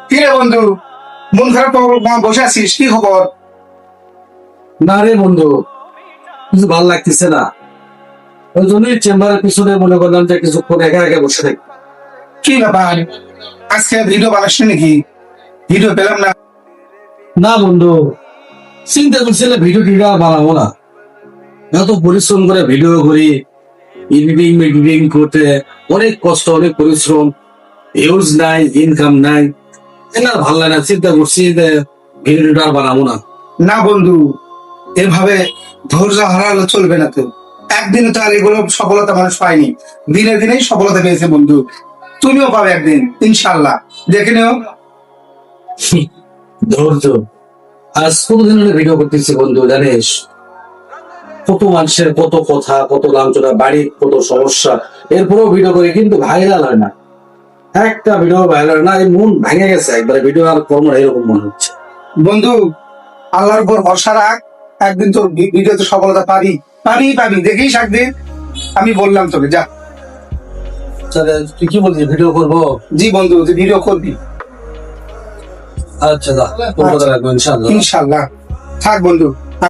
কি রে বন্ধু, মন খারাপ করে বসে আছিস, কি খবর? না রে বন্ধু, কিছু ভালো লাগতেছে না। ওই জন্যই চেম্বারের পিছনে মনে করলাম যে কিছুক্ষণ একা একা বসে থাকি। কি ব্যাপার, আজকে ভিডিও বানাস নাকি? ভিডিও পেলাম না। না বন্ধু, চিন্তা করছিলে ভিডিও টিডিও আর বানাবো না। এত পরিশ্রম করে ভিডিও করি, এডিটিং করতে অনেক কষ্ট, অনেক পরিশ্রম, ইউজ নাই, ইনকাম নাই, এটা আর ভালো লাগে না। চিন্তা করছি যে ভিডিও আর বানাবো না। না বন্ধু, এভাবে ধৈর্য হারালে চলবে না তো। একদিনে তো আর এগুলো সফলতা মানুষ পায়নি, দিনে দিনেই সফলতা পেয়েছে বন্ধু। তুমিও পাবে একদিন ইনশাল্লাহ, দেখে নিও। ধৈর্য, আজ কতদিন হলে ভিডিও করতেছি বন্ধু, জানিস? কত মানুষের কত কথা, কত লাঞ্ছনা, বাড়ির কত সমস্যা, এরপরেও ভিডিও করি কিন্তু ভাইরাল হয় না। একটা ভিডিও ভাইরাল না, এই মন ভেঙে গেছে একবারে। ভিডিও আর করবো না এরকম মনে হচ্ছে। বন্ধু, আল্লাহর উপর ভরসা রাখ, একদিন তোর ভিডিওতে সফলতা পাবি, পাবি, দেখিস একদিন। আমি বললাম তোকে, যা। তাহলে তুই কি বলছিস, ভিডিও করবো? জি বন্ধু, তুই ভিডিও করবি আচ্ছা, তোর কথা রাখবো ইনশাআল্লাহ। ইনশাল্লাহ। থাক বন্ধু।